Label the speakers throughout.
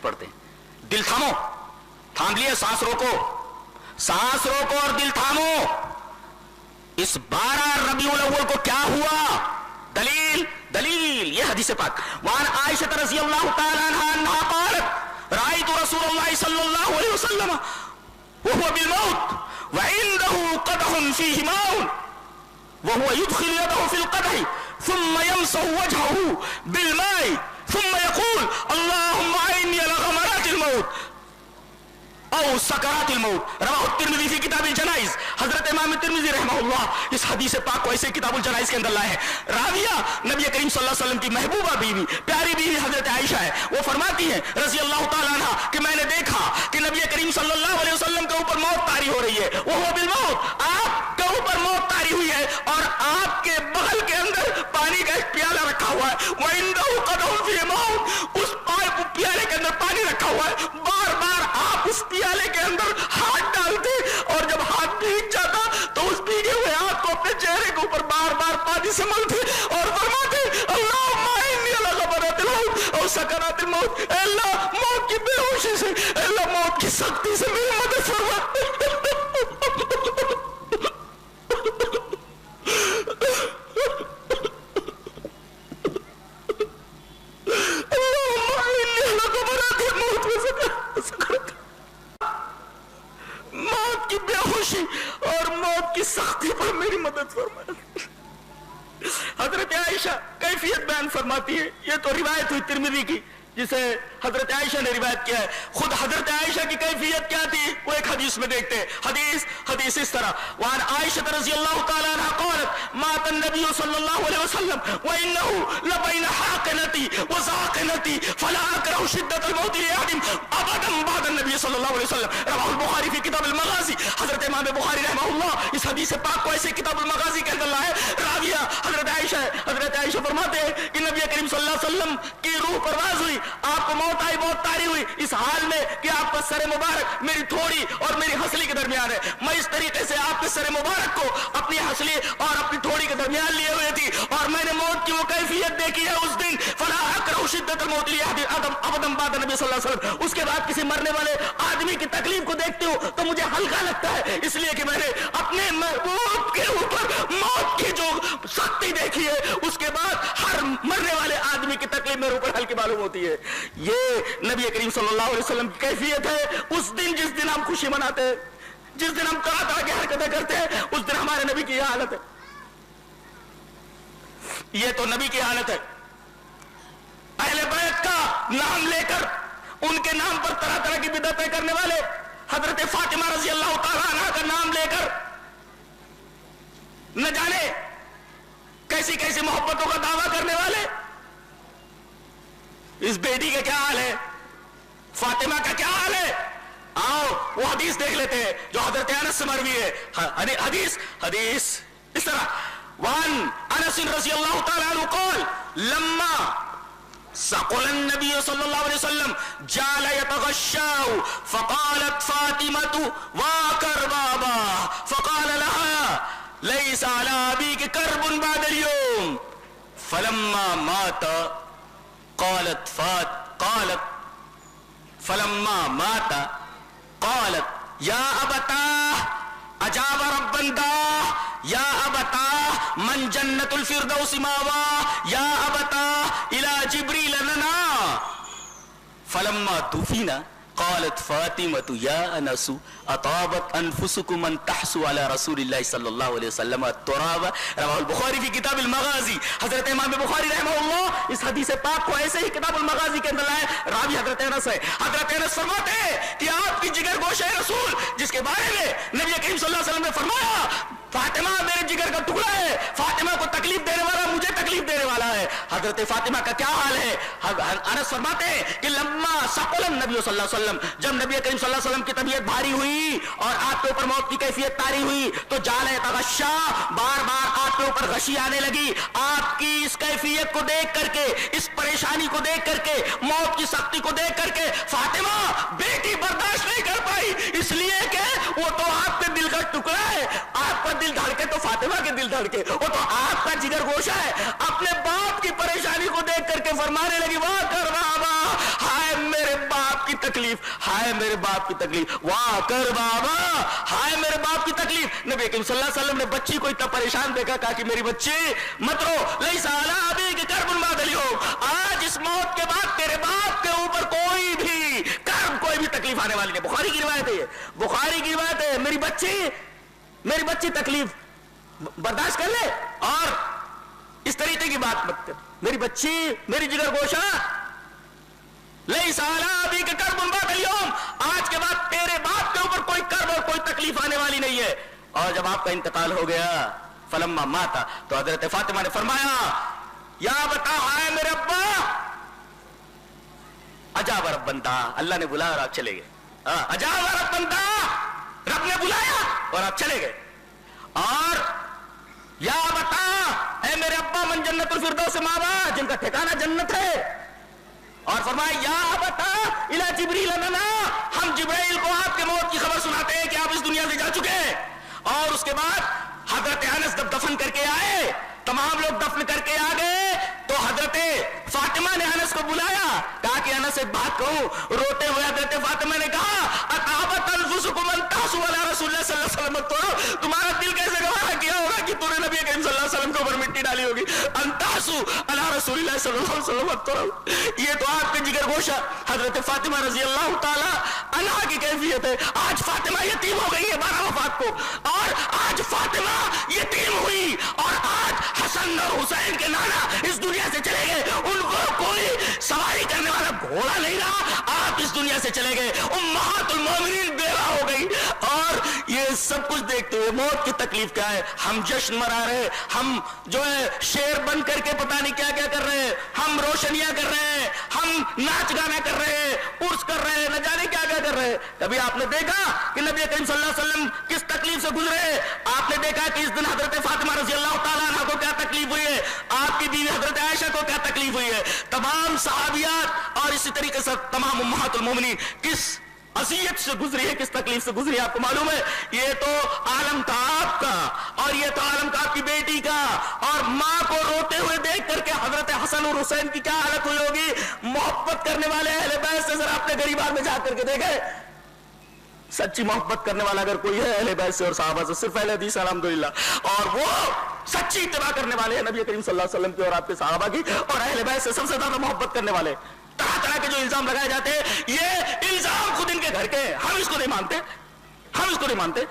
Speaker 1: پڑھتے ہیں. دل تھامو, تھام لیے, سانس روکو اور دل تھامو. اس 12 ربیع الاول کو کیا ہوا؟ دلیل یہ حدیث پاک. وعن عائشہ رضی اللہ تعالی عنہا قالت رأيت رسول الله صلى الله عليه وسلم وهو بالموت وعنده قدح فيه ماء وهو يدخل يده في القدح ثم يمسح وجهه بالماء ثم يقول اللهم أعني على غمرات الموت او سکرات الموت. رواہ الترمذی فی کتاب الجنائز. حضرت امام ترمذی رحمہ اللہ اس حدیث پاک کو ایسے کتاب الجنائز کے اندر لائے ہیں. راویہ نبی کریم صلی اللہ علیہ وسلم کی محبوبہ بیوی, پیاری بیوی حضرت عائشہ ہے. وہ فرماتی ہیں رضی اللہ تعالیٰ عنہ کہ میں نے دیکھا کہ نبی کریم صلی اللہ علیہ وسلم کے اوپر موت طاری ہو رہی ہے. وہ بالموت, آپ کے اوپر موت طاری ہوئی ہے اور آپ کے بغل کے اندر پانی کا ایک پیالہ رکھا ہوا ہے. وعنده قدح فيه ماء, اس پیالے کے اندر پانی رکھا ہوا ہے. بار بار آپ اس پیالے کے اندر ہاتھ ڈالتے اور جب ہاتھ بھیگ جاتا تو اس بھیگے ہوئے ہاتھ کو اپنے چہرے کے اوپر بار بار پانی سے ملتے اور فرماتے اللہم اعنی علی غمرات الموت اور سکرات الموت. اے اللہ موت کی بے ہوشی سے, اے اللہ موت کی سختی سے میری مدد فرما. موت کی بے ہوشی اور موت کی سختی پر میری مدد فرمائے. حضرت عائشہ کیفیت بیان فرماتی ہے. یہ تو روایت ہوئی ترمذی کی جسے حضرت عائشہ نے روایت کیا ہے. خود حضرت عائشہ کی کیفیت کیا تھی وہ ایک حدیث میں دیکھتے ہیں. حدیث اس طرح. وعن عائشہ رضی اللہ تعالی عنہ قالت مات النبی صلی اللہ علیہ وسلم وانه لبین حاقنتی وزاقنتی فلا اکرہ شدت الموت لأحد ابدا بعد النبی صلی اللہ علیہ وسلم. رواہ البخاری فی کتاب المغازی. حضرت امام بخاری رحمہ اللہ اس حدیث پاک کو ایسے کتاب المغازی کے اندر لائے. راویہ حضرت عائشہ فرماتے ہیں کہ نبی کریم صلی اللہ علیہ وسلم کی روح پرواز ہوئی, آپ کو موت آئی, موت طاری ہوئی اس حال میں کہ آپ کا سر مبارک میری تھوڑی اور میری ہنسلی کے درمیان ہے. میں اس طریقے سے آپ کے سر مبارک کو اپنی ہنسلی اور اپنی تھوڑی کے درمیان لیے ہوئے تھی اور میں نے موت کی وہ کیفیت دیکھی ہے اس دن. فلا اکرہ شدت الموت لأحد ابدا بعد نبی صلی اللہ علیہ وسلم. اس کے بعد کسی مرنے والے آدمی کی تکلیف کو دیکھتی ہوں تو مجھے ہلکا لگتا ہے, اس لیے کہ میں نے اپنے محبوب کے اوپر موت کی جو سختی دیکھی ہے اس کے بعد ہر مرنے والے آدمی کی تکلیف میرے اوپر ہلکی معلوم ہوتی ہے. یہ نبی کریم صلی اللہ علیہ وسلم کی کیفیت ہے. اس دن جس دن ہم خوشی مناتے ہیں, جس دن ہم طرح طرح کی حرکتیں کرتے ہیں, اس دن ہمارے نبی کی یہ حالت ہے. یہ تو نبی کی حالت ہے. اہل بیت کا نام لے کر ان کے نام پر طرح طرح کی بدعتیں کرنے والے, حضرت فاطمہ رضی اللہ تعالیٰ عنہ کا نام لے کر نہ جانے کیسی کیسی محبتوں کا دعویٰ کرنے والے. اس بیٹی کا کیا حال ہے, فاطمہ کا کیا حال ہے؟ آؤ وہ حدیث دیکھ لیتے ہیں جو حضرت انس سے مروی ہے. حدیث اس طرح. وعن انس رضی اللہ تعالی عنہ قال لما سقل النبي صلى الله عليه وسلم جعل يتغشاه فقالت فاطمة وكربابا فقال لها ليس على أبيك كرب بعد اليوم فلما مات قالت فلما مات قالت يا أبتاه أجاب ربا داه يا أبتاه من جنة الفردوس ماواه يا أبتاه إلى جبريل لنا فلما توفينا قالت فاطمة يا أنس أطابت أنفسكم أن تحسوا على رسول الله صلى الله عليه وسلم التراب. رواه البخاری فی کتاب المغازی. حضرت امام بخاری رحمہ اللہ اس حدیث پاک کو ایسے ہی کتاب المغازی کے اندر لائے. راوی حضرت انس ہے. حضرت انس فرماتے ہیں کہ آپ کی جگر گوشہ رسول جس کے بارے میں نبی کریم صلی اللہ علیہ وسلم نے فرمایا فاطمہ میرے جگر کا ٹکڑا ہے, فاطمہ کو تکلیف دینے والا مجھے تکلیف دینے والا ہے. حضرت فاطمہ کا کیا حال ہے؟ انس فرماتے ہیں کہ لما ثقل النبی صلی اللہ علیہ وسلم, جب نبی کریم صلی اللہ علیہ وسلم کی طبیعت بھاری ہوئی اور آپ کے اوپر موت کی کیفیت طاری ہوئی تو جعل یتغشا, بار بار آپ کے اوپر غشی آنے لگی. آپ کی اس کیفیت کو دیکھ کر کے, اس پریشانی کو دیکھ کر کے, موت کی سختی کو دیکھ کر کے فاطمہ بیٹی برداشت نہیں کر پائی, اس لیے کہ وہ تو آپ کے دل کا ٹکڑا ہے. آپ کا دل دھڑکے تو فاطمہ کے دل دھڑکے, وہ تو آپ کا جگر گوشہ ہے. اپنے باپ کی پریشانی کو دیکھ کر کے فرمانے لگی واہ کر بابا, ہائے میرے باپ کی تکلیف، ہائے میرے باپ کی تکلیف، واہ کر بابا، ہائے میرے باپ کی تکلیف۔ نبی کریم صلی اللہ علیہ وسلم نے بچی کو اتنا پریشان دیکھا، کہا کہ میری بچی مت رو، لیس علی ابیک کرب بعد الیوم، آج اس موت کے بعد تیرے باپ کے اوپر کوئی بھی کرب، کوئی بھی تکلیف آنے والی نہیں۔ بخاری کی روایت ہے، یہ بخاری کی روایت ہے۔ میری بچی تکلیف برداشت کر لے اور اس طریقے کی بات مت کر، میری بچی، میری جگر گوشہ، لیس علی ابیک کرب بعد الیوم، آج کے بعد تیرے باپ کے اوپر کوئی کرب اور کوئی تکلیف آنے والی نہیں ہے۔ اور جب آپ کا انتقال ہو گیا، فلما مات، تو حضرت فاطمہ نے فرمایا یا بتا، ہائے میرے ابا، اجاب ربن تا، اللہ نے بلایا اور آپ چلے گئے، اجاب ربن تا، رب نے بلایا اور آپ چلے گئے۔ اور یا بتا، اے میرے ابا، من جنت الفردوس ماوا، جن کا ٹھکانہ جنت ہے۔ اور فرمایا یا بتا الی جبریل لنا، ہم جبرائیل کو آپ کے موت کی خبر سناتے ہیں کہ آپ اس دنیا سے جا چکے ہیں۔ اور اس کے بعد حضرت انس جب دفن کر کے آئے، تمام لوگ دفن کر کے آ گئے، تو حضرت فاطمہ نے انس کو بلایا، کہا کہ انس ایک بات کہوں، روتے ہوئے حضرت فاطمہ نے کہا اطابت انفسکم ان تحسوا علی رسول اللہ صلی اللہ علیہ وسلم، تو تمہارا دل کیسے گوارا کیا ہوگا کہ تم نے نبی کریم صلی اللہ علیہ وسلم کے اوپر مٹی ڈالی ہوگی، ان تحسوا علی رسول اللہ صلی اللہ علیہ وسلم، یہ تو آپ کے جگر گوشہ حضرت فاطمہ رضی اللہ تعالی عنہا کی کیفیت ہے۔ آج فاطمہ یتیم ہو گئی ہے 12 وفات کو، اور آج فاطمہ یتیم ہوئی، اور آج حسن اور حسین کے نانا اس دنیا سے چلے گئے، ان کو کوئی سواری کرنے والا گھوڑا نہیں رہا، آپ اس دنیا سے چلے گئے، امہات المومنین بیوہ ہو گئی۔ اور یہ سب کچھ دیکھتے ہوئے موت کی تکلیف کیا ہے، ہم جشن منا رہے، ہم جو ہے شیر بن کر کے پتہ نہیں کیا کیا کر رہے ہیں، ہم روشنیاں کر رہے ہیں، ہم ناچ گانا کر رہے ہیں، عرس کر رہے ہیں، نہ جانے کیا کیا کر رہے ہیں۔ کبھی آپ نے دیکھا کہ نبی کریم صلی اللہ علیہ وسلم کس تکلیف سے گزرے؟ آپ نے دیکھا کہ اس دن حضرت فاطمہ رضی اللہ تعالیٰ عنہ کو کیا تکلیف ہوئی ہے، آپ کی بیوی حضرت عائشہ کو کیا تکلیف ہوئی ہے، تمام صحابیات اور اسی طریقے سے تمام امہات المومنین کس اذیت سے گزری ہے، کس تکلیف سے گزری ہے، آپ کو معلوم ہے۔ یہ تو عالم تھا آپ کا، اور یہ تو عالم تھا آپ کی بیٹی کا، اور ماں کو روتے ہوئے دیکھ کر کے حضرت حسن اور حسین کی کیا حالت ہوئی ہوگی۔ محبت کرنے والے اہل بیت سے ذرا اپنے غریبان میں جا کر کے دیکھیں، سچی محبت کرنے والا اگر کوئی ہے اہل بیت سے اور صحابہ سے، صرف اہل حدیث الحمدللہ، اور وہ سچی اتباع کرنے والے ہیں نبی کریم صلی اللہ علیہ وسلم کی اور آپ کے صحابہ کی، اور اہل بیت سے سب سے زیادہ محبت کرنے والے۔ طرح طرح کے جو الزام لگائے جاتے ہیں، یہ الزام خود ان کے گھر کے ہیں، ہم اس کو نہیں مانتے، ہم اس کو نہیں مانتے۔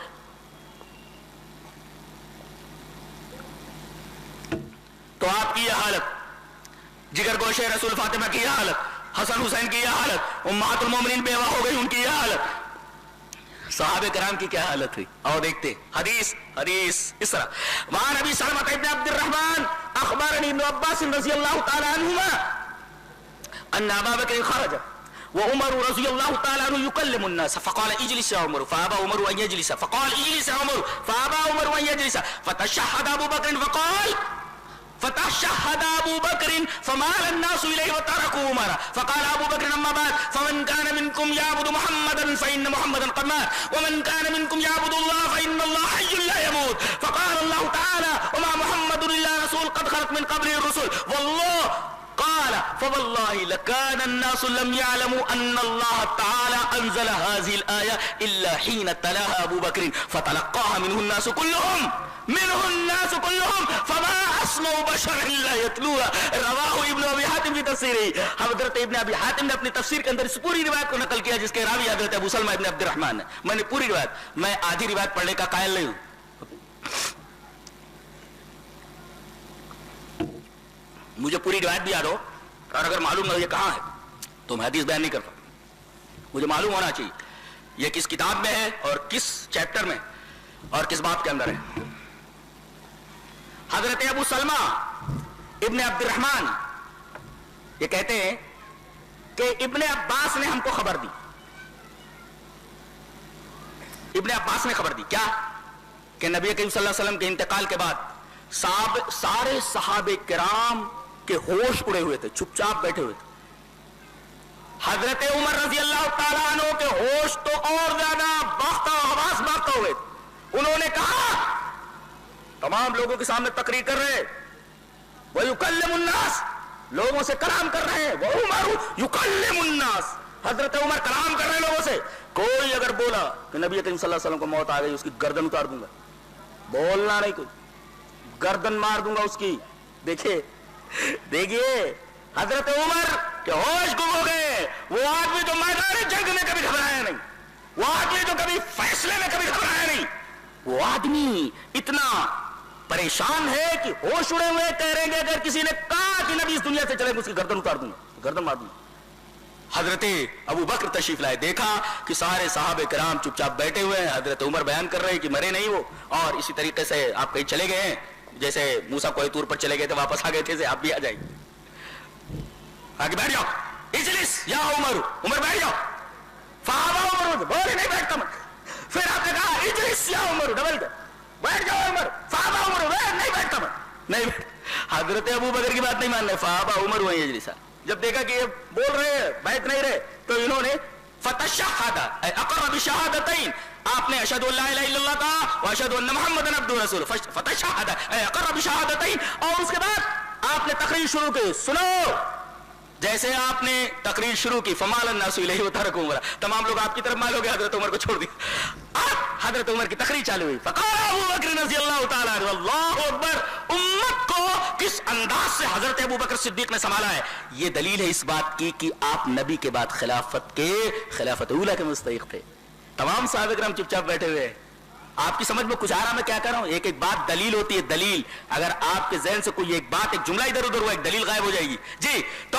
Speaker 1: تو آپ کی یہ حالت، جگر گوشے رسول فاطمہ کی یہ حالت، حسن حسین کی یہ حالت، امہات المومنین بیوہ ہو گئی ان کی یہ حالت، صحابہ کرام کی کیا حالت ہوئی، اور دیکھتے حدیث اس طرح۔ وعن ابی سلمہ ابن عبد الرحمن اخبرنی ابن عباس رضی اللہ تعالی عنہما ان ابا بکر خرج وعمر رضی اللہ تعالی عنہ يكلم الناس فقال اجلس يا عمر فابى عمر ان يجلس فقال اجلس يا عمر فابى عمر ان يجلس فتشهد ابو بكر فقال فتشهد ابو بكر فمال الناس اليه وتركوا عمر فقال ابو بكر اما بعد فمن كان منكم يعبد محمدا فان محمدا قد مات ومن كان منكم يعبد الله فان الله حي لا يموت فقال الله تعالى وما محمد الا رسول قد خلت من قبله الرسل والله قال فوالله لكان الناس لم يعلموا ان الله تعالى انزل هذه الايه الا حين تلاها ابو بكر فتلقاها منه الناس كلهم فما اسمع بشرا لا يتلوها رواه ابن ابي حاتم في تفسيره۔ حضرت ابن ابی حاتم نے اپنی تفسیر کے اندر اس پوری روایت کو نقل کیا جس کے راوی حضرت ابو سلمہ ابن عبد الرحمن ہے۔ میں نے پوری روایت، میں آدھی روایت پڑھنے کا قائل نہیں ہوں، مجھے پوری روایت بھی یاد ہو، اور اگر معلوم نہ ہو یہ کہاں ہے تو میں حدیث بیان نہیں کرتا، مجھے معلوم ہونا چاہیے یہ کس کتاب میں ہے اور کس چیپٹر میں اور کس باب کے اندر ہے۔ حضرت ابو سلمہ ابن عبد الرحمن یہ کہتے ہیں کہ ابن عباس نے ہم کو خبر دی، ابن عباس نے خبر دی کیا کہ نبی کریم صلی اللہ علیہ وسلم کے انتقال کے بعد سارے صحابہ کرام کے ہوش اڑے ہوئے تھے، چپ چاپ بیٹھے ہوئے تھے۔ حضرت عمر رضی اللہ تعالیٰ عنہ کے ہوش تو اور زیادہ باختہ حواس باختہ ہوئے تھے۔ انہوں نے کہا، تمام لوگوں کے سامنے تقریر کر رہے، وَيُكَلِّمُ النَّاسِ، لوگوں سے کلام کر رہے ہیں، وَعُمَرُ يُكَلِّمُ النَّاسِ، حضرت عمر کلام کر رہے لوگوں سے, کوئی اگر بولا کہ نبی کریم صلی اللہ علیہ وسلم کو موت آ گئی, اس کی گردن اتار دوں گا, بولنا نہیں, کوئی گردن مار دوں گا اس کی. دیکھیے حضرت عمر کے ہوش گم ہو گئے. وہ آدمی جو میدان جنگ میں کبھی گھبرایا نہیں, وہ آدمی جو کبھی فیصلے میں کبھی گھبرایا نہیں, وہ آدمی اتنا پریشان ہے کہ ہوش اڑے ہوئے کہہ رہے ہیں اگر کسی نے کہا کہ نبی اس دنیا سے چلے گا اس کی گردن اتار دوں گا, گردن مار دوں گا. حضرت ابو بکر تشریف لائے, دیکھا کہ سارے صحابہ کرام چپ چاپ بیٹھے ہوئے ہیں. حضرت عمر بیان کر رہے ہیں کہ مرے نہیں وہ, اور اسی طریقے سے آپ کہیں چلے گئے ہیں, جیسے موسیٰ کوہ طور پر چلے گئے تھے واپس آ گئے تھے, آپ بھی آ جائیں. آگے بیٹھ جاؤ, اجلس یا عمر, عمر بیٹھ جاؤ. فابا عمر بولے نہیں بیٹھتا میں. پھر آپ نے کہا اجلس یا عمر, ڈبل بیٹھ جاؤ عمر. فابا عمر نہیں بیٹھتا میں, نہیں. حضرت ابو بکر کی بات نہیں مان رہے, فابا عمر وہیں اجلسا. جب دیکھا کہ یہ بول رہے ہیں بیٹھ نہیں رہے تو انہوں نے فتشہد اقر بشہادتین, آپ نے اشہد ان لا الہ الا اللہ کہا واشہد ان محمد عبدہ رسول, فتشہد اقر بشہادتین. اور اس کے بعد آپ نے تقریر شروع کی. سنو, جیسے آپ نے تقریر شروع کی فمال الناس الیہ وترکوا عمر, تمام لوگ آپ کی طرف مائل ہو گئے, حضرت عمر کو چھوڑ دیا. اب حضرت عمر کی تقریر چالو ہوئی. فقال ابو بکر رضی اللہ تعالی عنہ, اللہ اکبر, امت کو کس انداز سے حضرت ابو بکر صدیق نے سنبھالا ہے, یہ دلیل ہے اس بات کی کہ آپ نبی کے بعد خلافت اولیٰ کے مستحق تھے. تمام صحابہ کرام چپ چاپ بیٹھے ہوئے ہیں. آپ کی سمجھ میں کچھ آ رہا, میں کیا کر رہا ہوں؟ ایک ایک بات دلیل ہوتی ہے, دلیل. اگر آپ کے ذہن سے کوئی ایک بات, ایک جملہ ادھر ادھر ہوا, ایک دلیل غائب ہو جائے گی. جی تو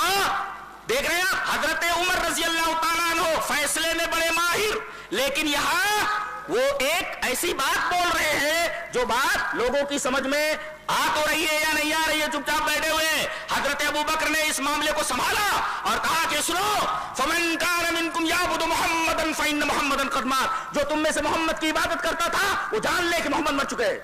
Speaker 1: دیکھ رہے ہیں حضرت عمر رضی اللہ تعالیٰ عنہ فیصلے میں بڑے ماہر, لیکن یہاں وہ ایک ایسی بات بول رہے ہیں جو بات لوگوں کی سمجھ میں آ تو رہی ہے یا نہیں آ رہی ہے, چپ چاپ بیٹھے ہوئے. حضرت ابو بکر نے اس معاملے کو سنبھالا اور کہا کہ سنو, فمن کان منکم یعبد محمدا فإن محمدا قد مات, جو تم میں سے محمد کی عبادت کرتا تھا وہ جان لے کہ محمد مر چکے ہیں,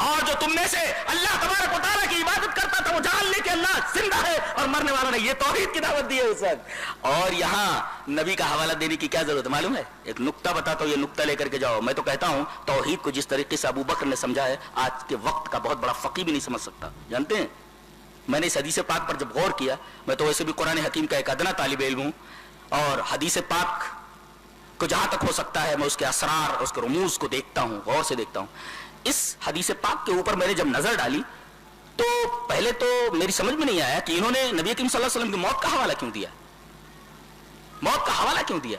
Speaker 1: اور جو تم میں سے اللہ تبارک و تعالیٰ کی عبادت کرتا تھا وہ جان لے کہ اللہ زندہ ہے اور مرنے والا نہیں. یہ توحید کی دعوت دی ہے اس وقت. اور یہاں نبی کا حوالہ دینے کی کیا ضرورت ہے معلوم ہے؟ ایک نقطہ بتاتا ہوں, یہ نقطہ لے کر کے جاؤ. میں تو کہتا ہوں توحید کو جس طریقے سے ابو بکر نے سمجھا ہے آج کے وقت کا بہت بڑا فقیہ بھی نہیں سمجھ سکتا. جانتے ہیں میں نے اس حدیث پاک پر جب غور کیا, میں تو ویسے بھی قرآن حکیم کا ایک ادنا طالب علم ہوں, اور حدیث پاک کو جہاں تک ہو سکتا ہے میں اس کے اسرار, اس کے رموز کو دیکھتا ہوں, غور سے دیکھتا ہوں. اس حدیث پاک کے اوپر میں نے جب نظر ڈالی تو پہلے تو میری سمجھ میں نہیں آیا کہ انہوں نے نبی کریم صلی اللہ علیہ وسلم کی موت کا حوالہ کیوں دیا. موت کا حوالہ کیوں دیا؟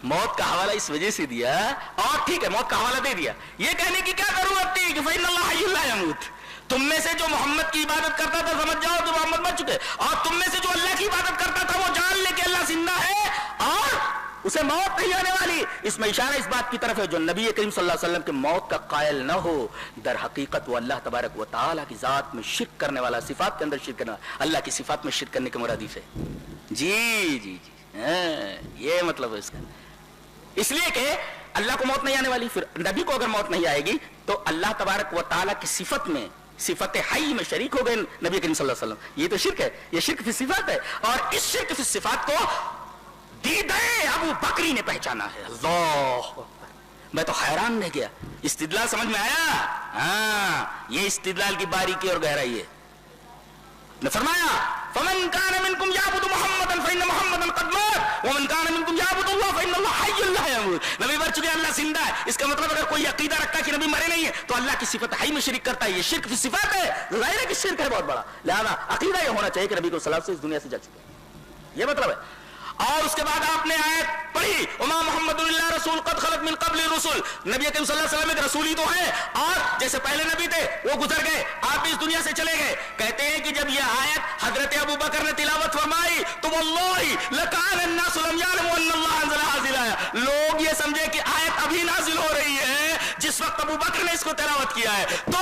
Speaker 1: موت کا حوالہ اس وجہ سے دیا, اور ٹھیک ہے موت کا حوالہ دے دیا, یہ کہنے کی کیا ضرورت تھی کہ فإن اللہ حی لا یموت, تم میں سے جو محمد کی عبادت کرتا تھا سمجھ جاؤ کہ محمد مر چکے, اور تم میں سے جو اللہ کی عبادت کرتا تھا وہ جان لے کہ اللہ زندہ ہے اور اسے موت نہیں آنے والی. اس میں اشارہ اس بات کی طرف ہے جو نبی کریم صلی اللہ علیہ وسلم کے موت کا قائل نہ ہو, در حقیقت وہ اللہ تبارک و تعالیٰ کی ذات میں شرک کرنے والا, صفات کے اندر شرک کرنا, اللہ کی صفات میں شرک کرنے کے مرادف ہے. جی جی جی, یہ مطلب ہے اس کا. اس لیے کہ اللہ کو موت نہیں آنے والی, پھر نبی کو اگر موت نہیں آئے گی تو اللہ تبارک و تعالیٰ کی صفت میں, صفت حی میں شریک ہو گئے نبی کریم صلی اللہ علیہ وسلم. یہ تو شرک ہے, یہ شرک فی صفات ہے, اور اس شرک فی صفات کو دیدے ابو بکری نے پہچانا ہے. اللہ, میں تو حیران رہ گیا. استدلال سمجھ میں آیا؟ ہاں, یہ استدلال کی باریکی اور گہرائی ہے. نے فرمایا فمن کان منکم یعبد محمدا فإن محمدا قد مات ومن کان منکم یعبد اللہ فإن اللہ حی لا یموت. نبی مر چکے, اللہ زندہ ہے. اس کا مطلب اگر کوئی عقیدہ رکھتا ہے کہ نبی مرے نہیں ہے تو اللہ کی صفت حی میں شرک کرتا ہے, یہ شرک فی صفات ہے. ظاہر ہے کہ شرک ہے بہت بڑا, لہذا عقیدہ یہ ہونا چاہیے کہ نبی کو صلی اللہ علیہ وسلم اس دنیا سے جا چکے, یہ مطلب ہے. اور اس کے بعد آپ نے آیت پڑھی وما محمد اللہ رسول قد خلت من قبل الرسل, نبی کریم صلی اللہ علیہ وسلم ایک رسول ہی تو ہے, اور جیسے پہلے نبی تھے وہ گزر گئے, آپ بھی اس دنیا سے چلے گئے. کہتے ہیں کہ جب یہ آیت حضرت ابو بکر نے تلاوت فرمائی تو واللہ لکان الناس لم يعلموا ان اللہ انزل هذه الآیہ, لوگ یہ سمجھے کہ آیت ابھی نازل ہو رہی ہے جس وقت ابو بکر نے اس کو تلاوت کیا ہے, تو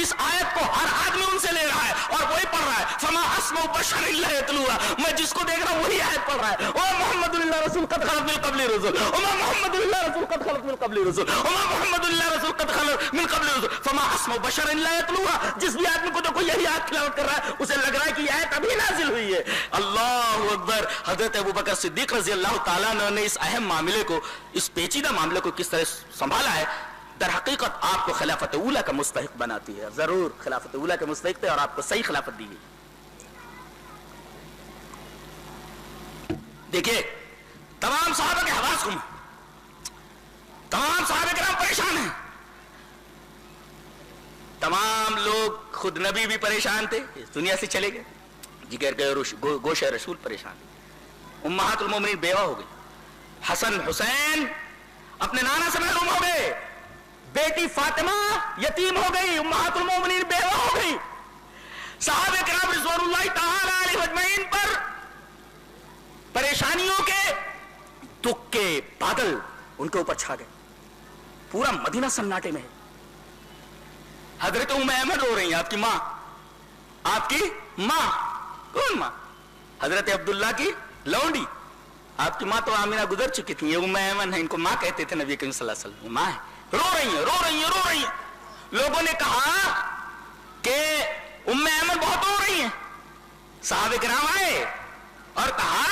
Speaker 1: اس آیت کو ہر آدمی ان سے لے رہا ہے اور وہی پڑھ رہا ہے. فما اسمع بشر الا يتلوها, میں جس کو دیکھ رہا ہوں وہی آیت پڑھ رہا ہے. او محمد اللہ رسول قد خلت من قبل الرسل, وما محمد اللہ رسول قد خلت من قبل الرسل, وما محمد اللہ رسول قد خلت من قبل الرسل, فما اسمع بشر الا يتلوها. جس بھی آدمی کو دیکھو یہی آیت تلاوت کر رہا ہے اسے لگ رہا ہے کہ یہ آیت ابھی نازل ہوئی ہے. اللہ اکبر. حضرت ابو بکر صدیق رضی اللہ تعالیٰ نے اس اہم معاملے کو, اس پیچیدہ معاملے کو کس طرح سنبھالا ہے, در حقیقت آپ کو خلافت اولیٰ کا مستحق بناتی ہے. ضرور خلافت اولیٰ کے مستحق تھے اور آپ کو صحیح خلافت دی گئی. دیکھیے تمام صحابہ کے حواس گم، تمام صحابہ کرام پریشان ہیں، تمام لوگ، خود نبی بھی پریشان تھے، اس دنیا سے چلے گئے، جگر گئے، گوش رسول پریشان، امہات المومنین بیوہ ہو گئی، حسن حسین اپنے نانا سے محروم ہو گئے، بیٹی فاطمہ یتیم ہو گئی، امہات المومنین بیوہ ہو گئی، صحابہ کرام رضوان اللہ تعالی علیہ اجمعین پر پریشانیوں کے دکھ کے بادل ان کے اوپر چھا گئے، پورا مدینہ سناٹے میں ہے۔ حضرت ام ایمن رو رہی ہیں، آپ کی ماں، آپ کی ماں، کون ماں؟ حضرت عبداللہ کی لونڈی، آپ کی ماں تو آمینہ گزر چکی تھی، یہ ام ایمن ہے، ان کو ماں کہتے تھے نبی کریم صلی اللہ علیہ وسلم، ماں ہے، رو رہی ہیں، رو رہی ہیں، رو رہی ہیں۔ لوگوں نے کہا کہ ام ایمن بہت رو رہی ہیں، صحابہ کرام آئے اور کہا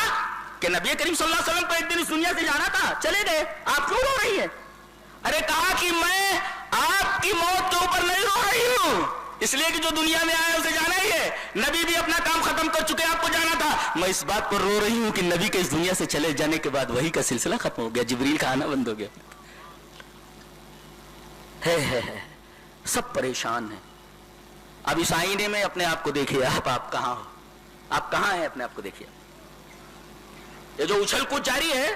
Speaker 1: کہ نبی کریم صلی اللہ علیہ وسلم کو ایک دن اس دنیا سے جانا تھا، چلے گئے، آپ کیوں رو رہی ہیں؟ ارے کہا کہ میں آپ کی موت کے اوپر نہیں رو رہی ہوں، اس لیے کہ جو دنیا میں آیا اسے جانا ہی ہے، نبی بھی اپنا کام ختم کر چکے، آپ کو جانا تھا، میں اس بات پر رو رہی ہوں کہ نبی کے اس دنیا سے چلے جانے کے بعد وحی کا سلسلہ ختم ہو گیا، جبریل کا آنا بند ہو گیا، ہے سب پریشان ہیں۔ اب اس آئینے میں اپنے آپ کو دیکھیے، آپ کہاں ہو، آپ کہاں ہیں، اپنے آپ کو دیکھیے۔ یہ جو اچھل کود جاری ہے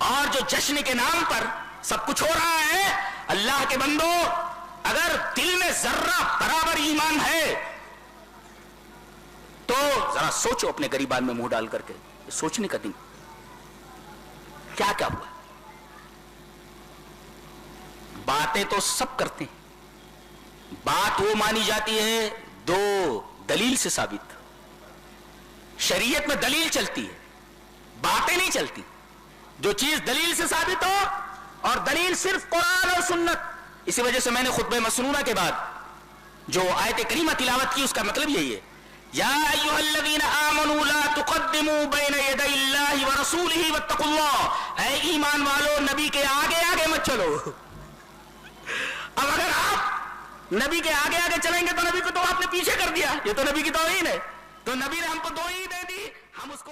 Speaker 1: اور جو جشن کے نام پر سب کچھ ہو رہا ہے، اللہ کے بندو اگر دل میں ذرہ برابر ایمان ہے تو ذرا سوچو اپنے گریبان میں منہ ڈال کر کے، سوچنے کا دن کیا کیا ہوا۔ باتیں تو سب کرتے ہیں، بات وہ مانی جاتی ہے دو دلیل سے ثابت، شریعت میں دلیل چلتی ہے، باتیں نہیں چلتی، جو چیز دلیل سے ثابت ہو، اور دلیل صرف قرآن اور سنت۔ اسی وجہ سے میں نے خطبہ مسنونہ کے بعد جو آیت کریمہ تلاوت کی، اس کا مطلب یہی ہے، یا ایھا الذین آمنوا لا تقدموا بین یدی اللہ ورسولہ واتقوا اللہ، اے ایمان والو نبی کے آگے آگے مت چلو۔ اب اگر آپ نبی کے آگے آگے چلیں گے تو نبی کو تو آپ نے پیچھے کر دیا، یہ تو نبی کی توہین ہے، تو نبی نے ہم کو دو ہی دے دی، ہم اس کو